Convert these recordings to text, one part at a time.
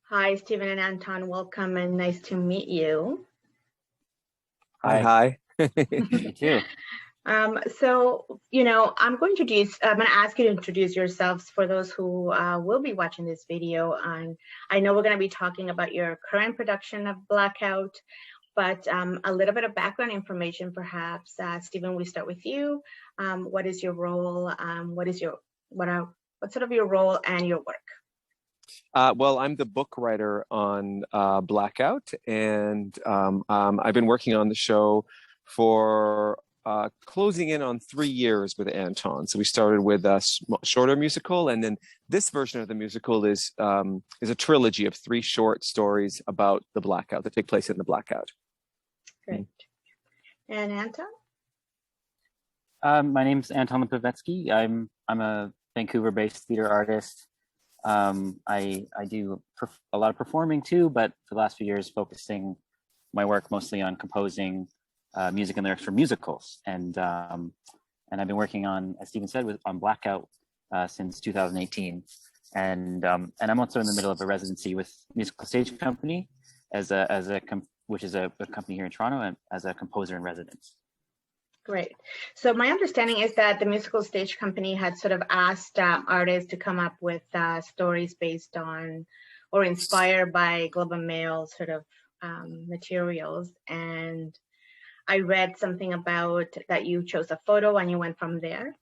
Hi, Steven and Anton. Welcome and nice to meet you. Hi. You too. So, I'm going to ask you to introduce yourselves for those who will be watching this video. And I know we're going to be talking about your current production of Blackout, but a little bit of background information, perhaps. Steven, we start with you. What is your role? What's sort of your role and your work? Well, I'm the book writer on Blackout, and I've been working on the show for closing in on 3 years with Anton. So we started with a shorter musical, and then this version of the musical is a trilogy of 3 short stories about the Blackout that take place in the Blackout. Great. And Anton? My name's Anton Lipovetsky. I'm a Vancouver-based theater artist. I do a lot of performing too, but for the last few years, focusing my work mostly on composing music and lyrics for musicals. And I've been working on, as Steven said, on Blackout since 2018. And I'm also in the middle of a residency with Musical Stage Company which is a company here in Toronto, and as a composer in residence. Great. So my understanding is that the Musical Stage Company had sort of asked artists to come up with stories based on or inspired by Globe and Mail sort of materials. And I read something about that you chose a photo and you went from there.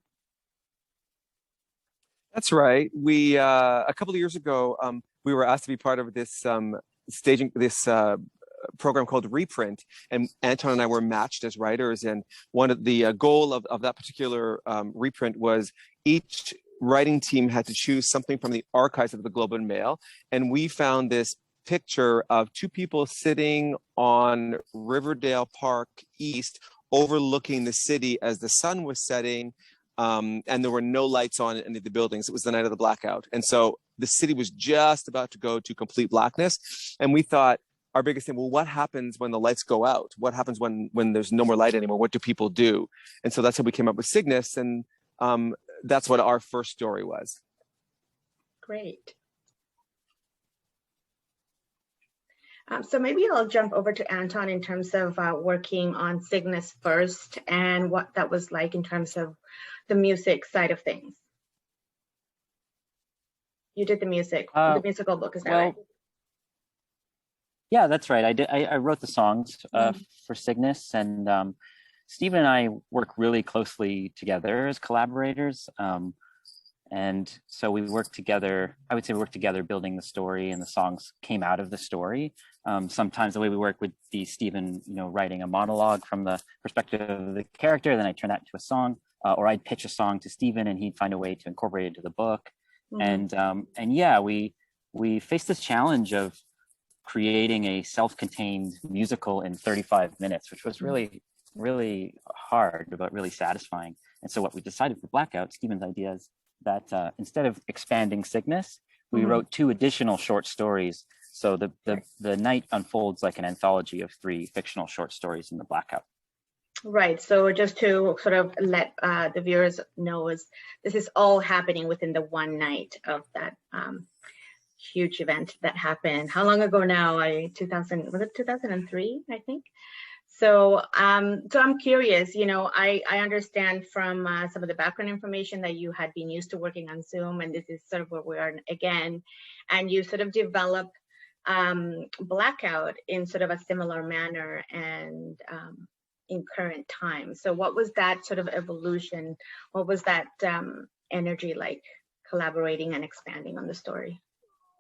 That's right. We a couple of years ago, we were asked to be part of this program called Reprint, and Anton and I were matched as writers. And one of the goal of that particular reprint was each writing team had to choose something from the archives of the Globe and Mail, and we found this picture of 2 people sitting on Riverdale Park East overlooking the city as the sun was setting, and there were no lights on in any of the buildings. It was the night of the Blackout, and so the city was just about to go to complete blackness. And we thought, our biggest thing, well, what happens when the lights go out? What happens when there's no more light anymore? What do people do? And so that's how we came up with CYGNUS, and that's what our first story was. Great. So maybe I'll jump over to Anton in terms of working on CYGNUS first and what that was like in terms of the music side of things. You did the music, the musical book, is that right? Yeah, that's right. I wrote the songs for CYGNUS, and Steven and I work really closely together as collaborators. And so we worked together, I would say we worked together building the story, and the songs came out of the story. Sometimes the way we work would be Steven, writing a monologue from the perspective of the character, then I turn that into a song, or I'd pitch a song to Steven and he'd find a way to incorporate it into the book. And yeah, we faced this challenge of creating a self-contained musical in 35 minutes, which was really, really hard, but really satisfying. And so what we decided for Blackout, Steven's idea is that instead of expanding CYGNUS, we wrote 2 additional short stories. So the night unfolds like an anthology of 3 fictional short stories in the Blackout. Right. So just to sort of let the viewers know, this is all happening within the one night of that huge event that happened. How long ago now? 2003, I think. So I'm curious, I understand from some of the background information that you had been used to working on Zoom, and this is sort of where we are again, and you sort of develop Blackout in sort of a similar manner and in current time. So what was that sort of evolution? What was that energy like collaborating and expanding on the story?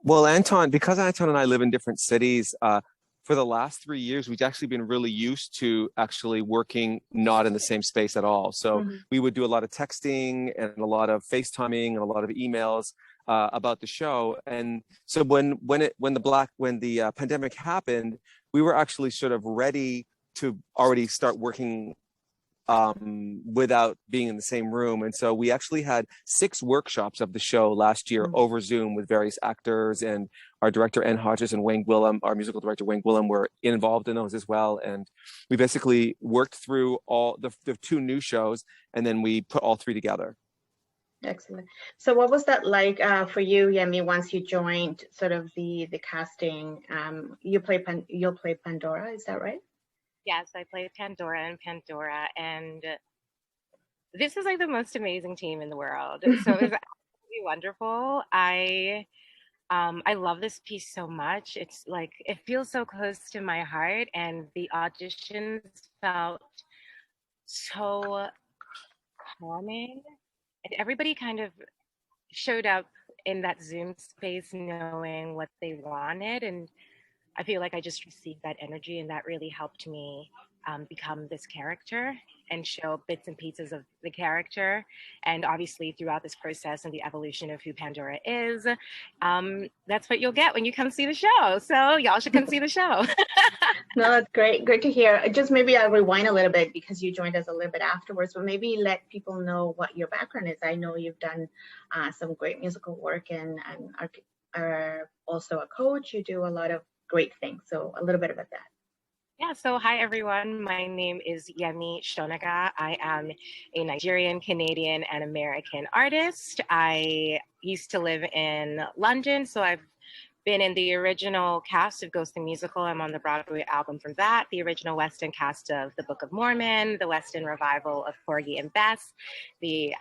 Well, because Anton and I live in different cities, for the last 3 years, we've actually been really used to actually working not in the same space at all. So we would do a lot of texting and a lot of FaceTiming and a lot of emails about the show. And so when the pandemic happened, we were actually sort of ready to already start working without being in the same room. And so we actually had 6 workshops of the show last year over Zoom with various actors, and our director, Hodges, and Gwillim, our musical director, Gwillim, were involved in those as well. And we basically worked through all the 2 new shows, and then we put all 3 together. Excellent. So what was that like for you, Yemie, once you joined sort of the casting? You'll play Pandora, is that right? Yes, I played Pandora in Pandora, and this is like the most amazing team in the world. So it was absolutely wonderful. I love this piece so much. It's like, it feels so close to my heart, and the auditions felt so calming, and everybody kind of showed up in that Zoom space knowing what they wanted, and I feel like I just received that energy, and that really helped me become this character and show bits and pieces of the character. And obviously throughout this process and the evolution of who Pandora is, that's what you'll get when you come see the show. So y'all should come see the show. No, that's great. Great to hear. Just maybe I'll rewind a little bit because you joined us a little bit afterwards, but maybe let people know what your background is. I know you've done some great musical work and are also a coach. You do a lot of great things. So a little bit about that. Yeah, so hi everyone. My name is Yemie Sonuga. I am a Nigerian, Canadian, and American artist. I used to live in London, so I've been in the original cast of Ghost the Musical. I'm on the Broadway album from that, the original West End cast of The Book of Mormon, the West End revival of Porgy and Bess, the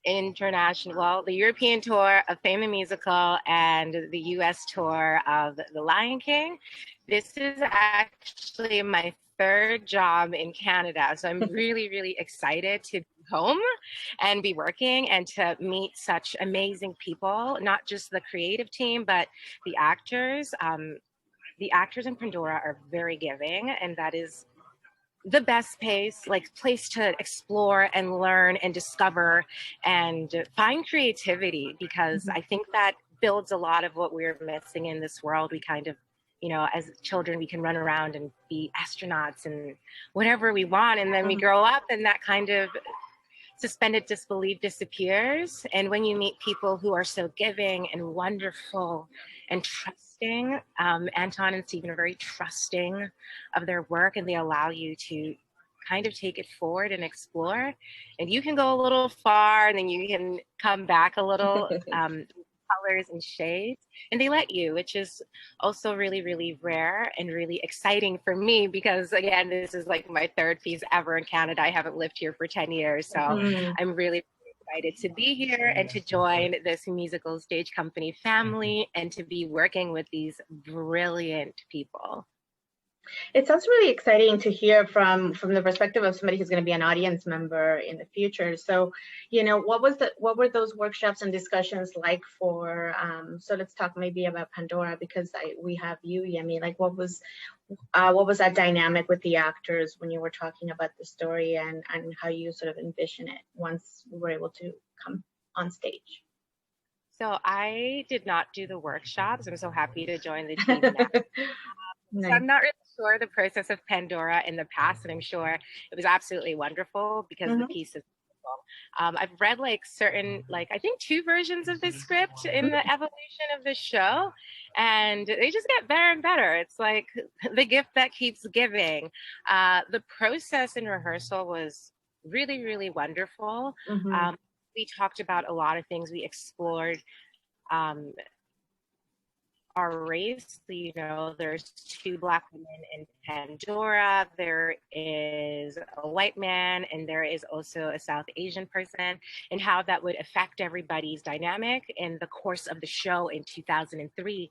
the European tour of Fame the Musical, and the US tour of The Lion King. This is actually my third job in Canada. So I'm really, really excited to be home and be working and to meet such amazing people, not just the creative team, but the actors. The actors in Pandora are very giving, and that is the best place to explore and learn and discover and find creativity, because I think that builds a lot of what we're missing in this world. We kind of, as children, we can run around and be astronauts and whatever we want, and then we grow up and that kind of suspended disbelief disappears. And when you meet people who are so giving and wonderful and trusting, Anton and Steven are very trusting of their work, and they allow you to kind of take it forward and explore. And you can go a little far, and then you can come back a little, colors and shades, and they let you, which is also really, really rare and really exciting for me, because again, this is like my third piece ever in Canada. I haven't lived here for 10 years, so I'm really excited to be here and to join this musical stage company family and to be working with these brilliant people. It sounds really exciting to hear from the perspective of somebody who's going to be an audience member in the future. So, what were those workshops and discussions like for? So let's talk maybe about Pandora, because we have you, Yemie. Like, what was that dynamic with the actors when you were talking about the story and how you sort of envision it once we were able to come on stage? So I did not do the workshops. I'm so happy to join the team now. Nice. So I'm not really sure the process of Pandora in the past, and I'm sure it was absolutely wonderful because the piece is wonderful. I've read I think 2 versions of the script in the evolution of the show, and they just get better and better. It's like the gift that keeps giving. The process in rehearsal was really, really wonderful. We talked about a lot of things. We explored our race. There's 2 Black women in Pandora. There is a white man, and there is also a South Asian person, and how that would affect everybody's dynamic in the course of the show in 2003,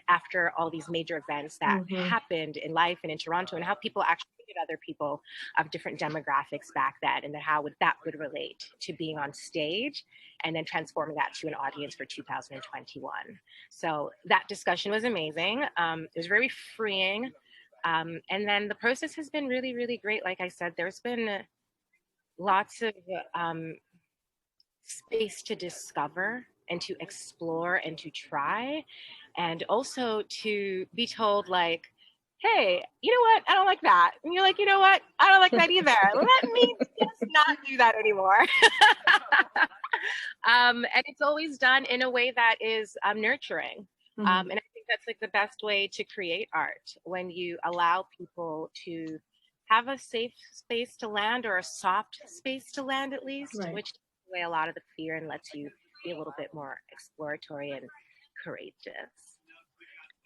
after all these major events that happened in life and in Toronto, and how people actually treated other people of different demographics back then, and how that would relate to being on stage and then transforming that to an audience for 2021. So that discussion was amazing. It was very freeing. And then the process has been really, really great. Like I said, there's been lots of space to discover and to explore and to try, and also to be told, like, hey, you know what? I don't like that. And you're like, you know what? I don't like that either. Let me just not do that anymore. And it's always done in a way that is nurturing. And I think that's like the best way to create art, when you allow people to have a safe space to land, or a soft space to land at least, which away a lot of the fear and lets you be a little bit more exploratory and courageous.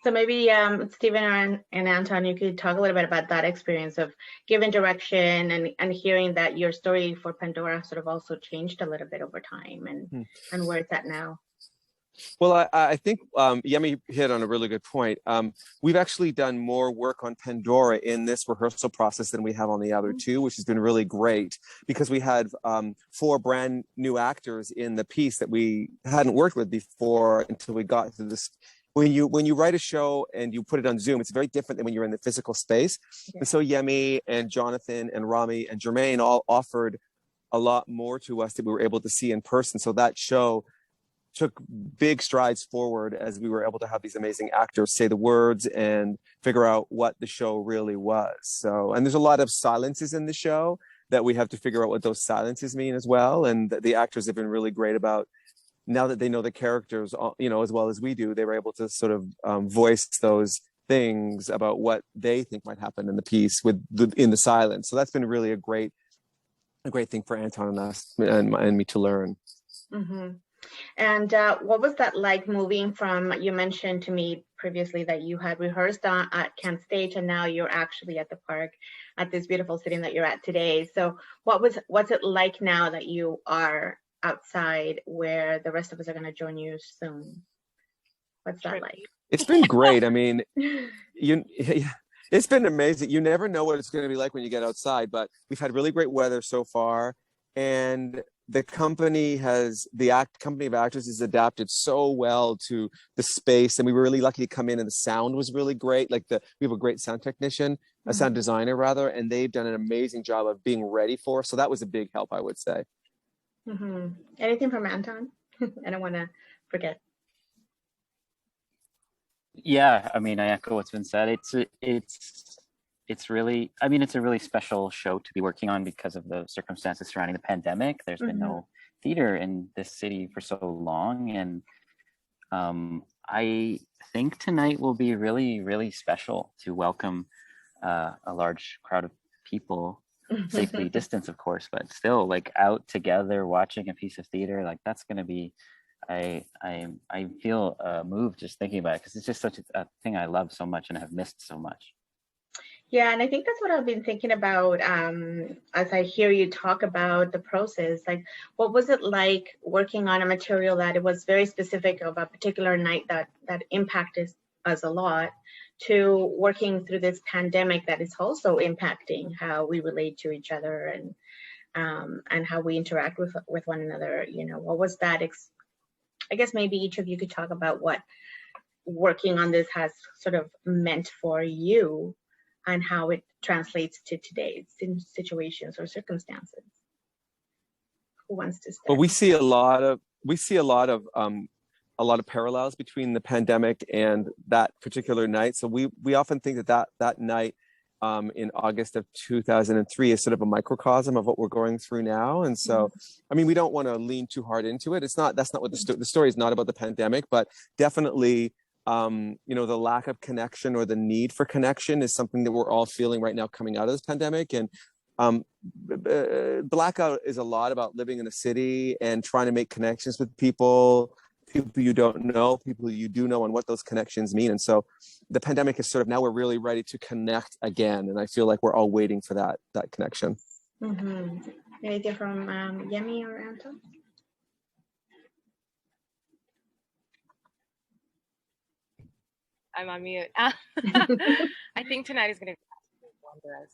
So maybe Steven and Anton, you could talk a little bit about that experience of giving direction and hearing that your story for Pandora sort of also changed a little bit over time and where it's at now. Well, I think Yemie hit on a really good point. We've actually done more work on Pandora in this rehearsal process than we have on the other two, which has been really great because we had 4 brand new actors in the piece that we hadn't worked with before until we got to this. When you write a show and you put it on Zoom, it's very different than when you're in the physical space. Yeah. And so Yemie and Jonathan and Rami and Germaine all offered a lot more to us that we were able to see in person. So that show took big strides forward as we were able to have these amazing actors say the words and figure out what the show really was. So, and there's a lot of silences in the show that we have to figure out what those silences mean as well. And the actors have been really great about, now that they know the characters, you know, as well as we do, they were able to sort of voice those things about what they think might happen in the piece in the silence. So that's been really a great thing for Anton and us and me to learn. Mm-hmm. And what was that like moving from, you mentioned to me previously that you had rehearsed at Kent Stage and now you're actually at the park at this beautiful setting that you're at today. So what's it like now that you are outside where the rest of us are going to join you soon? What's that like? It's been great. I mean, it's been amazing. You never know what it's going to be like when you get outside, but we've had really great weather so far. And the company of actors has adapted so well to the space, and we were really lucky to come in, and the sound was really great. Like we have a great sound technician, a sound designer rather, and they've done an amazing job of being ready for us. So that was a big help, I would say. Mm-hmm. Anything from Anton? I don't want to forget. Yeah, I mean, I echo what's been said. It's really, I mean, it's a really special show to be working on because of the circumstances surrounding the pandemic. There's been no theater in this city for so long. And I think tonight will be really, really special to welcome a large crowd of people, safely distanced, of course, but still like out together watching a piece of theater. Like that's going to be, I feel moved just thinking about it because it's just such a thing I love so much and have missed so much. Yeah, and I think that's what I've been thinking about as I hear you talk about the process. Like, what was it like working on a material that it was very specific of a particular night that impacted us a lot, to working through this pandemic that is also impacting how we relate to each other and how we interact with one another. You know, what was that? I guess maybe each of you could talk about what working on this has sort of meant for you and how it translates to today's situations or circumstances. Who wants to start? Well, we see a lot of parallels between the pandemic and that particular night. So we often think that night in August of 2003 is sort of a microcosm of what we're going through now. And so, I mean, we don't want to lean too hard into it. That's not what the story is not about the pandemic, but definitely, you know, the lack of connection or the need for connection is something that we're all feeling right now coming out of this pandemic. And Blackout is a lot about living in a city and trying to make connections with people you don't know, people you do know, and what those connections mean. And so the pandemic is sort of, now we're really ready to connect again. And I feel like we're all waiting for that connection. Mm-hmm. Anything from Yemie or Anton? I'm on mute. I think tonight is going to be wondrous.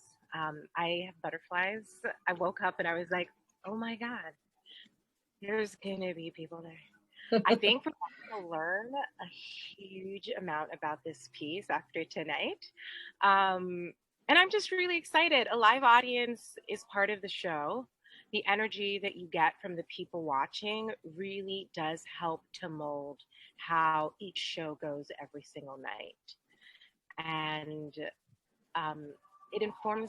I have butterflies. I woke up and I was like, oh my God, there's going to be people there. I think we're going to learn a huge amount about this piece after tonight. And I'm just really excited. A live audience is part of the show. The energy that you get from the people watching really does help to mold how each show goes every single night. And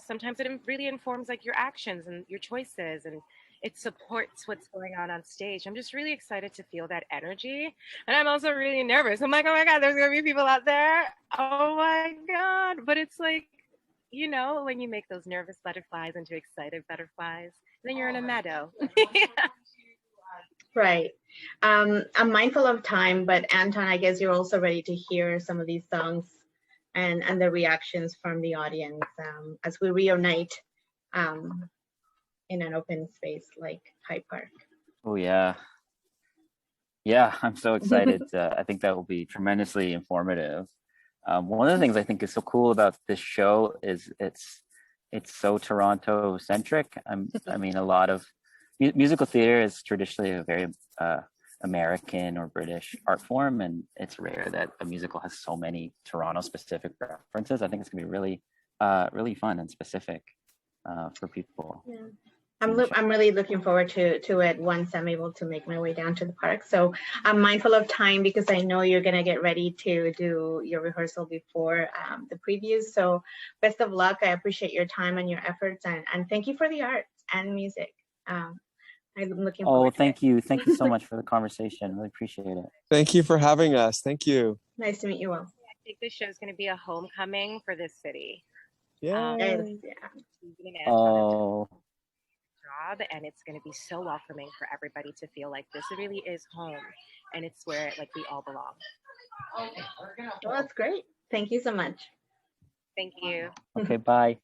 sometimes it really informs like your actions and your choices, and it supports what's going on stage. I'm just really excited to feel that energy. And I'm also really nervous. I'm like, oh my God, there's gonna be people out there. Oh my God. But it's like, you know, when you make those nervous butterflies into excited butterflies, then you're in a meadow. Right. I'm mindful of time, but Anton, I guess you're also ready to hear some of these songs and the reactions from the audience as we reunite in an open space like Hyde Park. Oh yeah. Yeah, I'm so excited. I think that will be tremendously informative. One of the things I think is so cool about this show is it's so Toronto centric. I mean, a lot of musical theater is traditionally a very American or British art form, and it's rare that a musical has so many Toronto specific references. I think it's gonna be really, really fun and specific for people. Yeah. I'm really looking forward to it once I'm able to make my way down to the park. So I'm mindful of time because I know you're gonna get ready to do your rehearsal before the previews. So best of luck. I appreciate your time and your efforts, and thank you for the arts and music. I'm looking forward to thank it. you. Thank you so much for the conversation. Really appreciate it. Thank you for having us. Thank you. Nice to meet you all. I think this show is going to be a homecoming for this city. Yeah. Yes, yeah. Steven and Anton have done Oh, a job, and it's going to be so welcoming for everybody to feel like this really is home, and it's where like we all belong. Well, that's great. Thank you so much. Thank you. okay. Bye.